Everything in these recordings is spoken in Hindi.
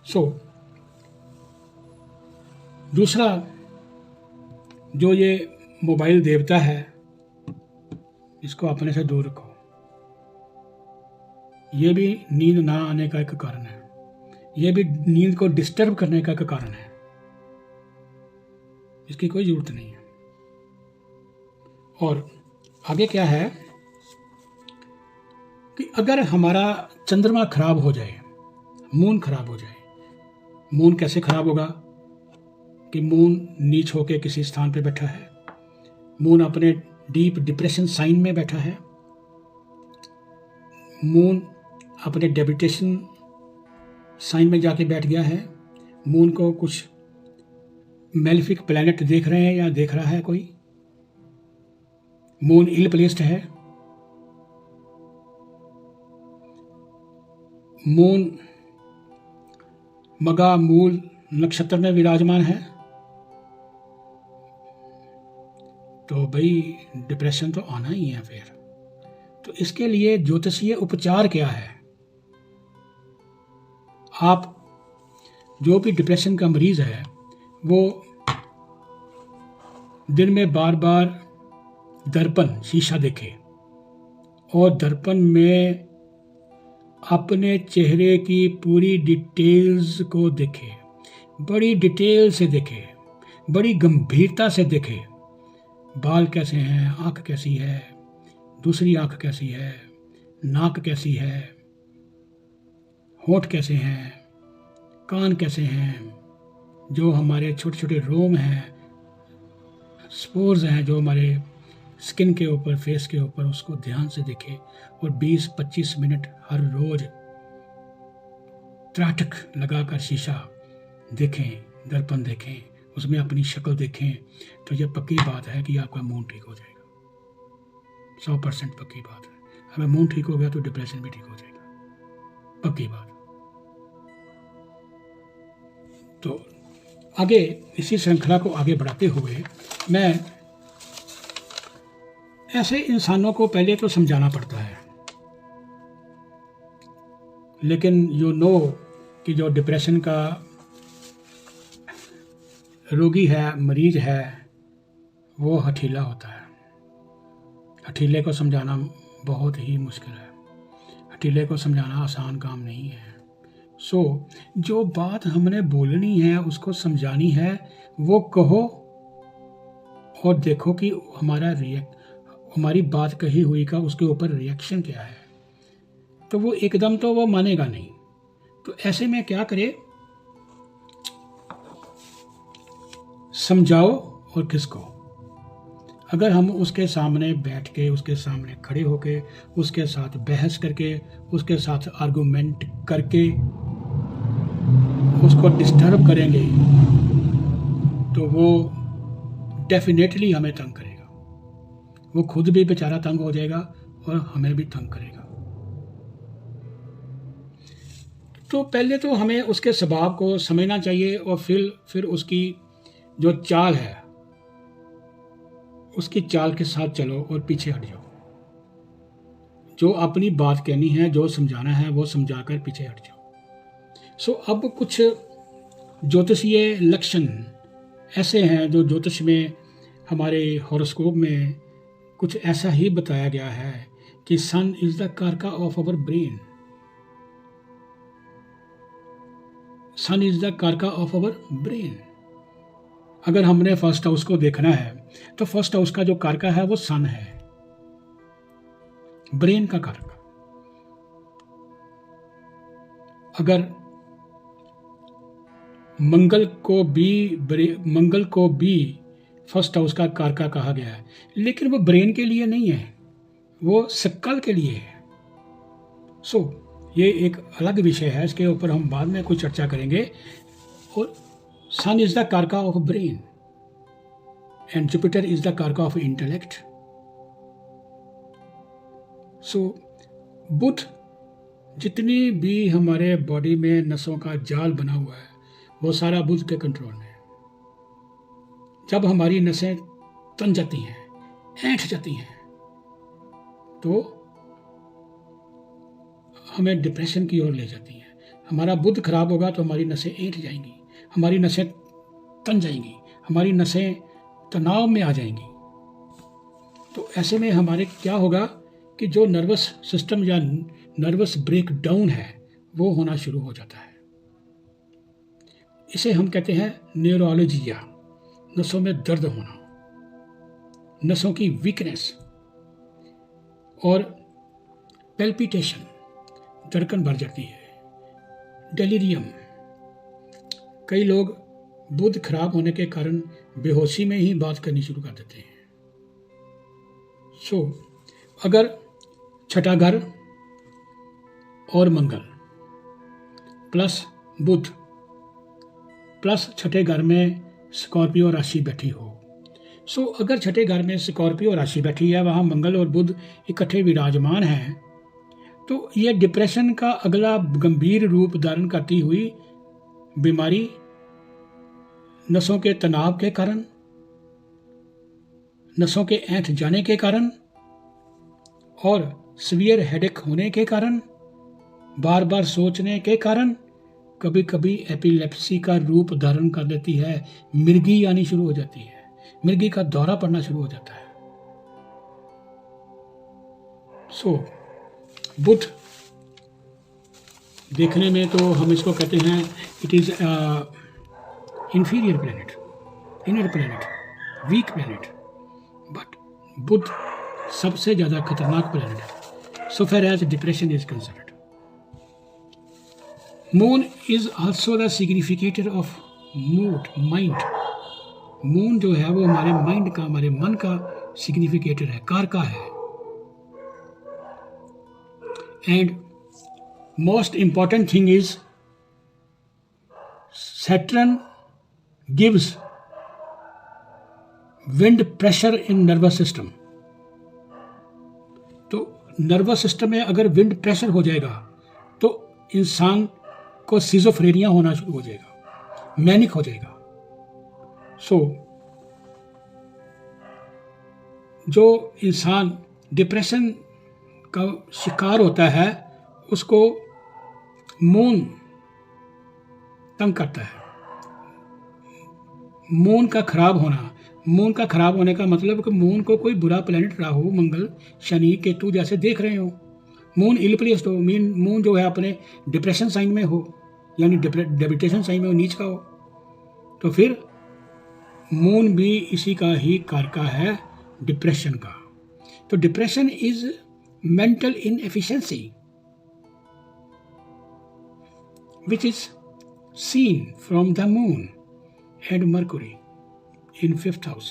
सो दूसरा, जो ये मोबाइल देवता है, इसको अपने से दूर रखो। ये भी नींद ना आने का एक कारण है, ये भी नींद को डिस्टर्ब करने का एक कारण है। इसकी कोई जरूरत नहीं है। और आगे क्या है कि अगर हमारा चंद्रमा खराब हो जाए, मून खराब हो जाए, मून कैसे खराब होगा कि मून नीच होके किसी स्थान पे बैठा है, मून अपने डीप डिप्रेशन साइन में बैठा है, मून अपने डेबिटेशन साइन में जाके बैठ गया है, मून को कुछ मेलिफिक प्लैनेट देख रहे हैं या देख रहा है कोई, मून इल प्लेस्ड है, मून मगा मूल नक्षत्र में विराजमान है, तो भाई डिप्रेशन तो आना ही है फिर। तो इसके लिए ज्योतिषीय उपचार क्या है? आप जो भी डिप्रेशन का मरीज है वो दिन में बार बार दर्पण शीशा देखे और दर्पण में अपने चेहरे की पूरी डिटेल्स को देखे, बड़ी डिटेल से देखे, बड़ी गंभीरता से देखे। बाल कैसे हैं, आँख कैसी है, दूसरी आँख कैसी है, नाक कैसी है, होंठ कैसे हैं, कान कैसे हैं, जो हमारे छोटे छोटे रोम हैं, स्पोर्स हैं जो हमारे स्किन के ऊपर, फेस के ऊपर, उसको ध्यान से देखें। और 20-25 मिनट हर रोज त्राटक लगाकर शीशा देखें, दर्पण देखें, उसमें अपनी शक्ल देखें, तो यह पक्की बात है कि आपका मूड ठीक हो जाएगा। 100% पक्की बात है। अगर मूड ठीक हो गया तो डिप्रेशन भी ठीक हो जाएगा, पक्की बात। तो आगे इसी श्रृंखला को आगे बढ़ाते हुए मैं ऐसे इंसानों को पहले तो समझाना पड़ता है, लेकिन यू नो कि जो डिप्रेशन का रोगी है, मरीज है, वो हठीला होता है। हठीले को समझाना बहुत ही मुश्किल है, हठीले को समझाना आसान काम नहीं है। जो बात हमने बोलनी है, उसको समझानी है, वो कहो और देखो कि हमारी बात कही हुई का उसके ऊपर रिएक्शन क्या है। तो वो एकदम तो वो मानेगा नहीं। तो ऐसे में क्या करे, समझाओ और किसको। अगर हम उसके सामने बैठ के, उसके सामने खड़े होके, उसके साथ बहस करके, उसके साथ आर्गुमेंट करके उसको डिस्टर्ब करेंगे तो वो डेफिनेटली हमें तंग करेगा। वो खुद भी बेचारा तंग हो जाएगा और हमें भी तंग करेगा। तो पहले तो हमें उसके स्वभाव को समझना चाहिए और फिर उसकी जो चाल है, उसकी चाल के साथ चलो और पीछे हट जाओ। जो अपनी बात कहनी है, जो समझाना है, वो समझाकर पीछे हट जाओ। अब कुछ ज्योतिषीय लक्षण ऐसे हैं जो ज्योतिष में, हमारे हॉरोस्कोप में कुछ ऐसा ही बताया गया है कि sun is the karaka of our brain. Sun is the karaka of our brain. अगर हमने फर्स्ट हाउस को देखना है तो फर्स्ट हाउस का जो कारका है वो सन है, ब्रेन का कारका। अगर मंगल को भी फर्स्ट हाउस का कारका कहा गया है, लेकिन वो ब्रेन के लिए नहीं है, वो स्कल के लिए है। ये एक अलग विषय है, इसके ऊपर हम बाद में कुछ चर्चा करेंगे। और सन is the karaka of brain and Jupiter is the karaka of intellect. बुध, जितनी भी हमारे बॉडी में नसों का जाल बना हुआ है वो सारा बुध के कंट्रोल में है। जब हमारी नसें तन जाती हैं, ऐंठ जाती हैं, तो हमें डिप्रेशन की ओर ले जाती हैं। हमारा बुध खराब होगा तो हमारी नसें ऐंठ जाएंगी, हमारी नसें तन जाएंगी, हमारी नसें तनाव में आ जाएंगी। तो ऐसे में हमारे क्या होगा कि जो नर्वस सिस्टम या नर्वस ब्रेकडाउन है वो होना शुरू हो जाता है। इसे हम कहते हैं न्यूरोलॉजिया, नसों में दर्द होना, नसों की वीकनेस और पेल्पिटेशन, धड़कन बढ़ जाती है, डेलीरियम। कई लोग बुध खराब होने के कारण बेहोशी में ही बात करनी शुरू कर देते हैं। अगर छठा घर और मंगल प्लस बुध प्लस छठे घर में स्कॉर्पियो राशि बैठी हो, अगर छठे घर में स्कॉर्पियो राशि बैठी है, वहाँ मंगल और बुध इकट्ठे विराजमान हैं, तो ये डिप्रेशन का अगला गंभीर रूप धारण करती हुई बीमारी नसों के तनाव के कारण, नसों के ऐंठ जाने के कारण और सीवियर हेडेक होने के कारण, बार बार सोचने के कारण कभी कभी एपिलेप्सी का रूप धारण कर लेती है, मिर्गी आनी शुरू हो जाती है, मिर्गी का दौरा पड़ना शुरू हो जाता है। बुध देखने में तो हम इसको कहते हैं it is inferior planet, inner planet, weak planet, but बुध सबसे ज़्यादा खतरनाक planet है so far as depression is concerned. Moon is also the significator of mood, mind. Moon जो है वो हमारे माइंड का, हमारे मन का सिग्निफिकेटर है, कारका है। And most important thing is Saturn gives wind pressure in nervous system. तो नर्वस सिस्टम में अगर विंड प्रेशर हो जाएगा तो इंसान को सिजोफ्रेनिया होना शुरू हो जाएगा, मैनिक हो जाएगा। जो इंसान डिप्रेशन का शिकार होता है उसको मून तंग करता है। मून का खराब होने का मतलब कि मून को कोई बुरा प्लैनेट राहु मंगल शनि केतु जैसे देख रहे हो, मून इल प्लेस्ड हो, मून जो है अपने डिप्रेशन साइन में हो, यानी डेबिटेशन साइन में हो, नीच का हो, तो फिर मून भी इसी का ही कारका है, डिप्रेशन का। तो depression is mental inefficiency which is seen from the moon and Mercury in 5th house.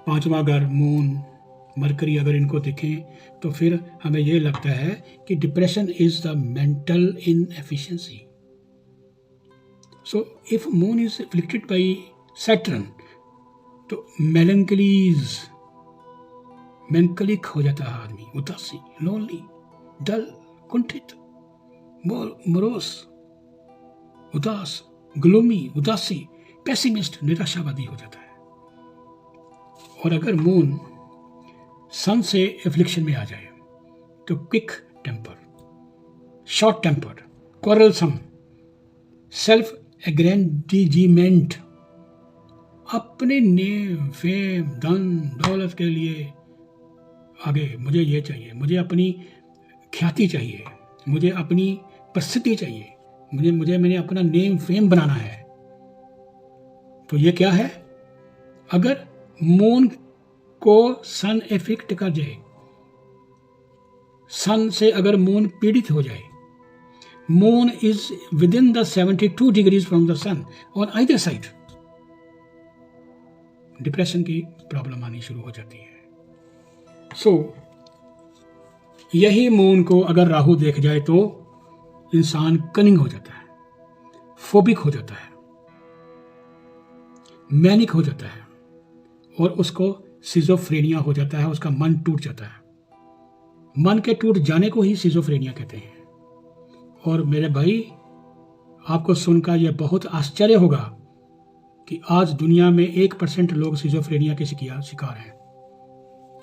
पांचवा घर मून मरकरी अगर इनको देखें तो फिर हमें ये लगता है कि depression is the mental inefficiency. So if moon is afflicted by Saturn तो मेलंकलिक हो जाता है आदमी, उदासी, लोनली, डल, कुंठित, मोरोस, उदास, ग्लूमी, उदासी, पेसिमिस्ट, निराशावादी हो जाता है। और अगर मून सन से एफ्लिक्शन में आ जाए तो quick temper, short temper, quarrelsome, self aggrandizement, अपने नेम, फेम, धन दौलत के लिए आगे, मुझे ये चाहिए, मुझे अपनी ख्याति चाहिए, मुझे अपनी प्रसिद्धि चाहिए, मैंने अपना नेम फेम बनाना है। तो ये क्या है? अगर मून को सन इफेक्ट कर जाए, सन से अगर मून पीड़ित हो जाए, moon is within the 72 degrees from the sun on either side, depression की प्रॉब्लम आनी शुरू हो जाती है। यही मून को अगर राहु देख जाए तो इंसान कनिंग हो जाता है, फोबिक हो जाता है, मैनिक हो जाता है और उसको सिजोफ्रेनिया हो जाता है, उसका मन टूट जाता है। मन के टूट जाने को ही सिजोफ्रेनिया कहते हैं। और मेरे भाई, आपको सुनकर यह बहुत आश्चर्य होगा कि आज दुनिया में 1% लोग सिजोफ्रेनिया के शिकार हैं।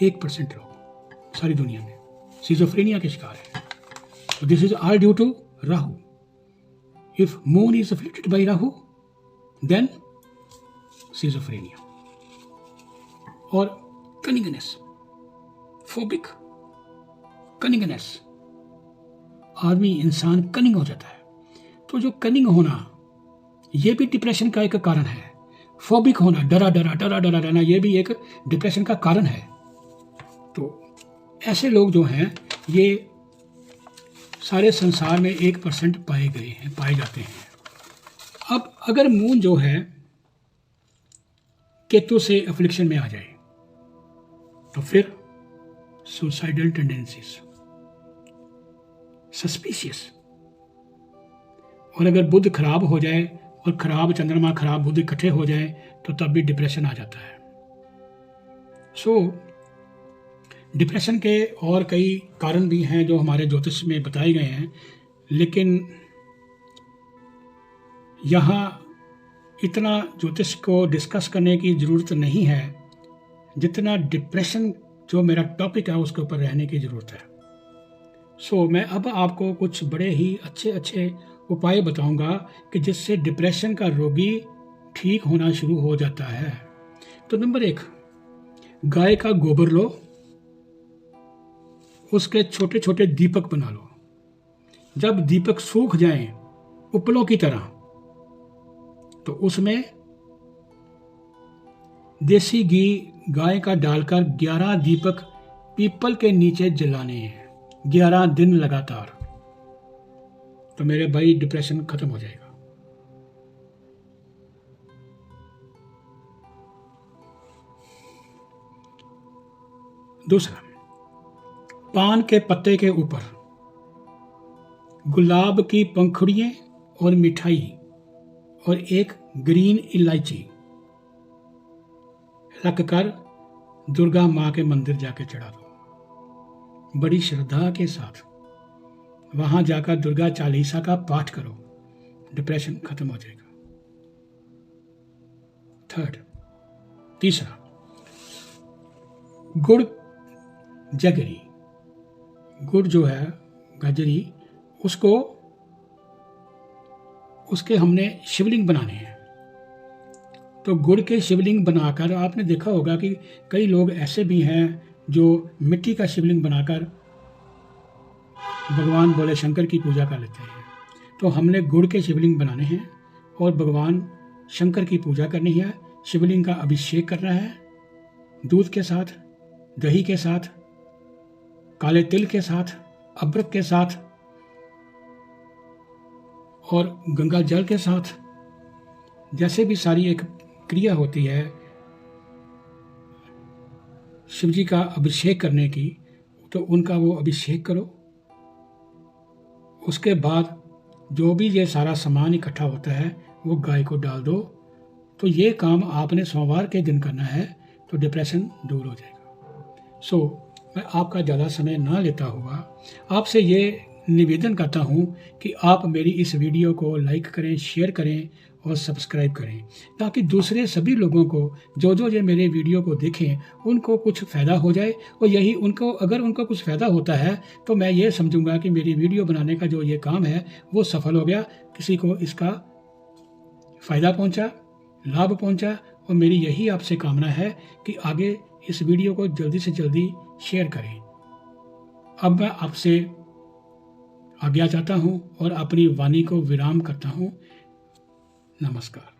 1% लोग सारी दुनिया में सिजोफ्रेनिया के शिकार हैं। This is all due to Rahu. If moon is afflicted by Rahu, then schizophrenia. Or cunningness, phobic, cunningness. आदमी इंसान कनिंग हो जाता है। तो जो कनिंग होना ये भी डिप्रेशन का एक कारण है। फोबिक होना, डरा रहना, ये भी एक डिप्रेशन का कारण है। तो ऐसे लोग जो हैं ये सारे संसार में 1% पाए जाते हैं। अब अगर मून जो है केतु से अफ्लिक्शन में आ जाए तो फिर सुसाइडल टेंडेंसीज, सस्पिशियस। और अगर बुध खराब हो जाए और खराब चंद्रमा, खराब बुध इकट्ठे हो जाए तो तब भी डिप्रेशन आ जाता है। डिप्रेशन के और कई कारण भी हैं जो हमारे ज्योतिष में बताए गए हैं, लेकिन यहाँ इतना ज्योतिष को डिस्कस करने की ज़रूरत नहीं है जितना डिप्रेशन जो मेरा टॉपिक है उसके ऊपर रहने की ज़रूरत है। मैं अब आपको कुछ बड़े ही अच्छे उपाय बताऊंगा कि जिससे डिप्रेशन का रोगी ठीक होना शुरू हो जाता है। तो नंबर 1, गाय का गोबर लो, उसके छोटे छोटे दीपक बना लो। जब दीपक सूख जाएं उपलों की तरह तो उसमें देसी घी गाय का डालकर 11 दीपक पीपल के नीचे जलाने हैं 11 दिन लगातार। तो मेरे भाई डिप्रेशन खत्म हो जाएगा। दूसरा, पान के पत्ते के ऊपर गुलाब की पंखुड़ियां और मिठाई और एक ग्रीन इलायची रखकर दुर्गा माँ के मंदिर जाके चढ़ा दो। बड़ी श्रद्धा के साथ वहां जाकर दुर्गा चालीसा का पाठ करो, डिप्रेशन खत्म हो जाएगा। तीसरा, गुड़ जगरी, गुड़ जो है गजरी, उसके हमने शिवलिंग बनाने हैं। तो गुड़ के शिवलिंग बनाकर आपने देखा होगा कि कई लोग ऐसे भी हैं जो मिट्टी का शिवलिंग बनाकर भगवान भोले शंकर की पूजा कर लेते हैं। तो हमने गुड़ के शिवलिंग बनाने हैं और भगवान शंकर की पूजा करनी है। शिवलिंग का अभिषेक करना है दूध के साथ, दही के साथ, काले तिल के साथ, अबरक के साथ और गंगा जल के साथ। जैसे भी सारी एक क्रिया होती है शिव जी का अभिषेक करने की, तो उनका वो अभिषेक करो। उसके बाद जो भी ये सारा सामान इकट्ठा होता है वो गाय को डाल दो। तो ये काम आपने सोमवार के दिन करना है तो डिप्रेशन दूर हो जाएगा। मैं आपका ज़्यादा समय ना लेता हुआ आपसे ये निवेदन करता हूँ कि आप मेरी इस वीडियो को लाइक करें, शेयर करें और सब्सक्राइब करें, ताकि दूसरे सभी लोगों को जो ये मेरे वीडियो को देखें उनको कुछ फ़ायदा हो जाए। और यही अगर उनको कुछ फ़ायदा होता है तो मैं ये समझूंगा कि मेरी वीडियो बनाने का जो ये काम है वो सफल हो गया, किसी को इसका फ़ायदा पहुंचा, लाभ पहुंचा। और मेरी यही आपसे कामना है कि आगे इस वीडियो को जल्दी से जल्दी शेयर करें। अब मैं आपसे आज्ञा चाहता हूँ और अपनी वाणी को विराम करता हूँ। नमस्कार।